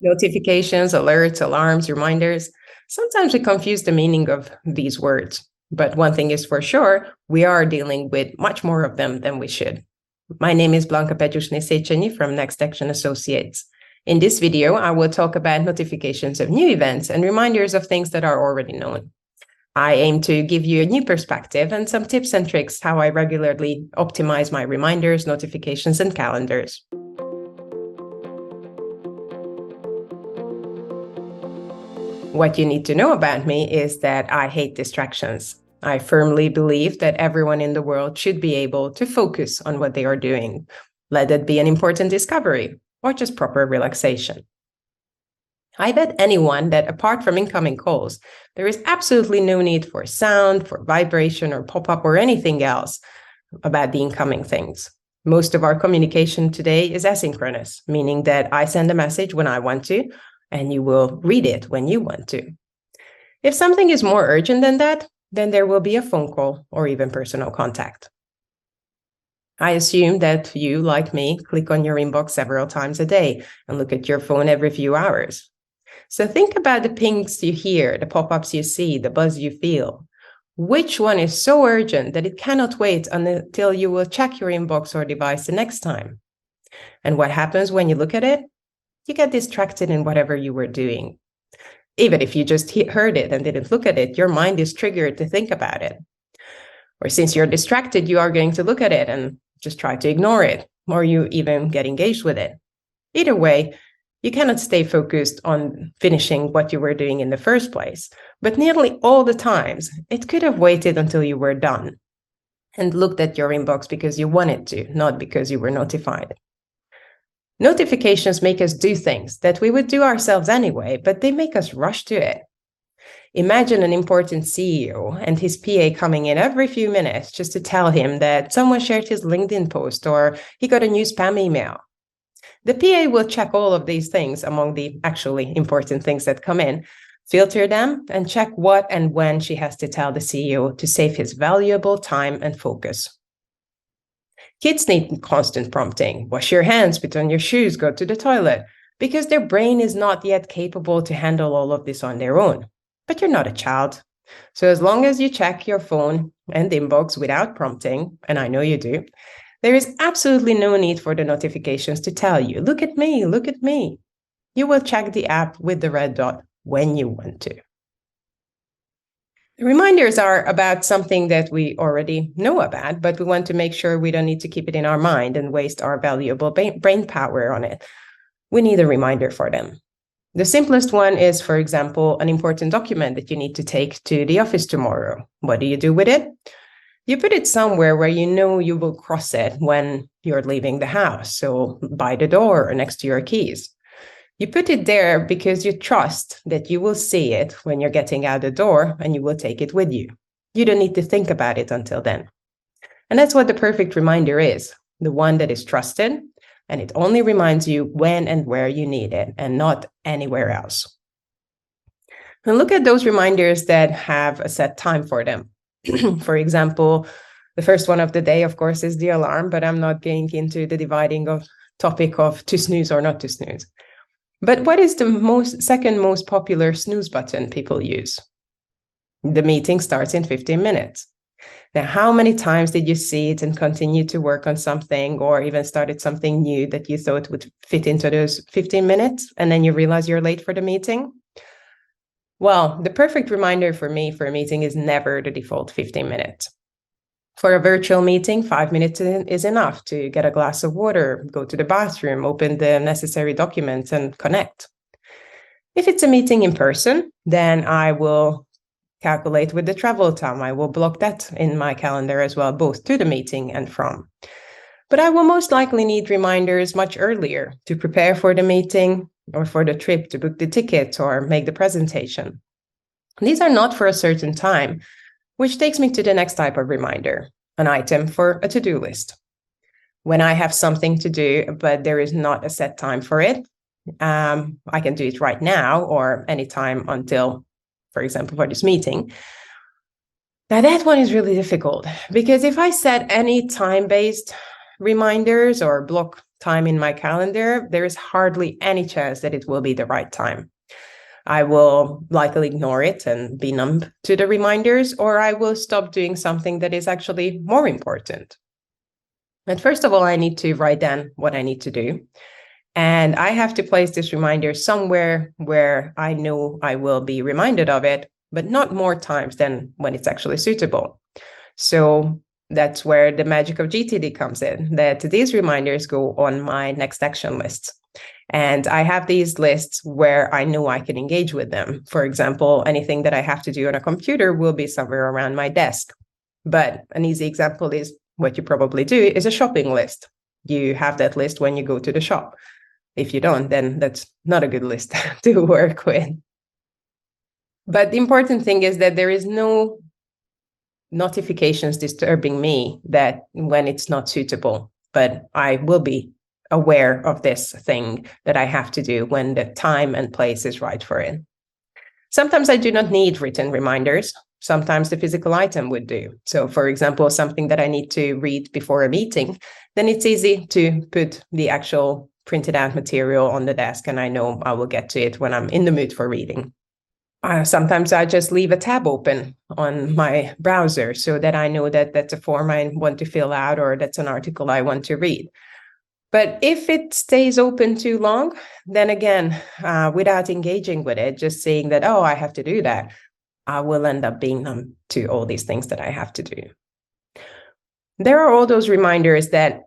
Notifications, alerts, alarms, reminders. Sometimes we confuse the meaning of these words. But one thing is for sure, we are dealing with much more of them than we should. My name is Blanca Pejushne-Sechenyi from Next Action Associates. In this video, I will talk about notifications of new events and reminders of things that are already known. I aim to give you a new perspective and some tips and tricks how I regularly optimize my reminders, notifications, and calendars. What you need to know about me is that I hate distractions. I firmly believe that everyone in the world should be able to focus on what they are doing, let it be an important discovery or just proper relaxation. I bet anyone that apart from incoming calls, there is absolutely no need for sound, for vibration or pop-up or anything else about the incoming things. Most of our communication today is asynchronous, meaning that I send a message when I want to, and you will read it when you want to. If something is more urgent than that, then there will be a phone call or even personal contact. I assume that you, like me, click on your inbox several times a day and look at your phone every few hours. So think about the pings you hear, the pop-ups you see, the buzz you feel. Which one is so urgent that it cannot wait until you will check your inbox or device the next time? And what happens when you look at it? You get distracted in whatever you were doing. Even if you just heard it and didn't look at it, your mind is triggered to think about it. Or since you're distracted, you are going to look at it and just try to ignore it, or you even get engaged with it. Either way, you cannot stay focused on finishing what you were doing in the first place. But nearly all the times, it could have waited until you were done and looked at your inbox because you wanted to, not because you were notified. Notifications make us do things that we would do ourselves anyway, but they make us rush to it. Imagine an important CEO and his PA coming in every few minutes just to tell him that someone shared his LinkedIn post or he got a new spam email. The PA will check all of these things among the actually important things that come in, filter them, and check what and when she has to tell the CEO to save his valuable time and focus. Kids need constant prompting. Wash your hands, put on your shoes, go to the toilet, because their brain is not yet capable to handle all of this on their own. But you're not a child. So as long as you check your phone and inbox without prompting, and I know you do, there is absolutely no need for the notifications to tell you, look at me, look at me. You will check the app with the red dot when you want to. Reminders are about something that we already know about, but we want to make sure we don't need to keep it in our mind and waste our valuable brain power on it. We need a reminder for them. The simplest one is, for example, an important document that you need to take to the office tomorrow. What do you do with it? You put it somewhere where you know you will cross it when you're leaving the house, so by the door or next to your keys. You put it there because you trust that you will see it when you're getting out the door and you will take it with you. You don't need to think about it until then. And that's what the perfect reminder is, the one that is trusted, and it only reminds you when and where you need it and not anywhere else. And look at those reminders that have a set time for them. For example, the first one of the day, of course, is the alarm, but I'm not getting into the dividing of topic of to snooze or not to snooze. But what is the second most popular snooze button people use? The meeting starts in 15 minutes. Now, how many times did you see it and continue to work on something or even started something new that you thought would fit into those 15 minutes and then you realize you're late for the meeting? Well, the perfect reminder for me for a meeting is never the default 15 minutes. For a virtual meeting, 5 minutes is enough to get a glass of water, go to the bathroom, open the necessary documents, and connect. If it's a meeting in person, then I will calculate with the travel time. I will block that in my calendar as well, both to the meeting and from. But I will most likely need reminders much earlier to prepare for the meeting or for the trip, to book the ticket or make the presentation. These are not for a certain time, which takes me to the next type of reminder, an item for a to-do list. When I have something to do, but there is not a set time for it, I can do it right now or anytime until, for example, for this meeting. Now that one is really difficult because if I set any time-based reminders or block time in my calendar, there is hardly any chance that it will be the right time. I will likely ignore it and be numb to the reminders, or I will stop doing something that is actually more important. And first of all, I need to write down what I need to do. And I have to place this reminder somewhere where I know I will be reminded of it, but not more times than when it's actually suitable. So that's where the magic of GTD comes in, that these reminders go on my next action list. And I have these lists where I know I can engage with them. For example, anything that I have to do on a computer will be somewhere around my desk. But an easy example is what you probably do is a shopping list. You have that list when you go to the shop. If you don't, then that's not a good list to work with. But the important thing is that there is no notifications disturbing me that when it's not suitable, but I will be aware of this thing that I have to do when the time and place is right for it. Sometimes I do not need written reminders. Sometimes the physical item would do. So for example, something that I need to read before a meeting, then it's easy to put the actual printed out material on the desk, and I know I will get to it when I'm in the mood for reading. Sometimes I just leave a tab open on my browser so that I know that that's a form I want to fill out or that's an article I want to read. But if it stays open too long, then again, without engaging with it, just saying that, oh, I have to do that, I will end up being numb to all these things that I have to do. There are all those reminders that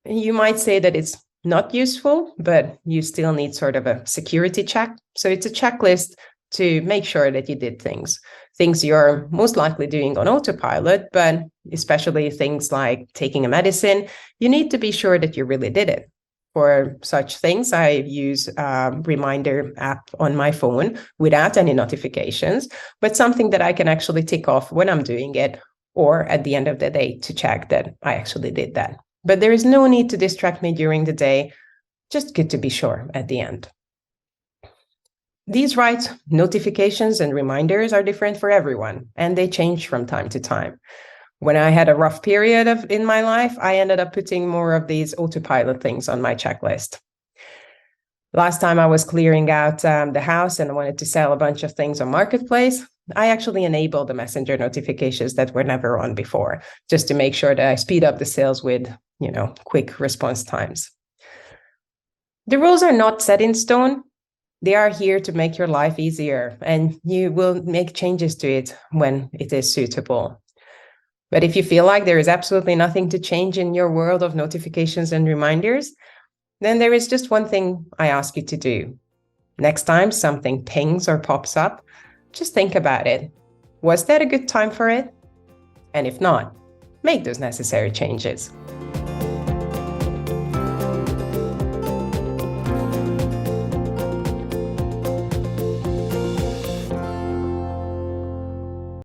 you might say that it's not useful, but you still need sort of a security check. So it's a checklist to make sure that you did things you're most likely doing on autopilot, but especially things like taking a medicine, you need to be sure that you really did it. For such things, I use a reminder app on my phone without any notifications, but something that I can actually tick off when I'm doing it or at the end of the day to check that I actually did that. But there is no need to distract me during the day, just good to be sure at the end. These right notifications and reminders are different for everyone, and they change from time to time. When I had a rough period in my life, I ended up putting more of these autopilot things on my checklist. Last time I was clearing out the house and I wanted to sell a bunch of things on Marketplace, I actually enabled the messenger notifications that were never on before, just to make sure that I speed up the sales with, quick response times. The rules are not set in stone. They are here to make your life easier, and you will make changes to it when it is suitable. But if you feel like there is absolutely nothing to change in your world of notifications and reminders, then there is just one thing I ask you to do. Next time something pings or pops up, just think about it. Was that a good time for it? And if not, make those necessary changes.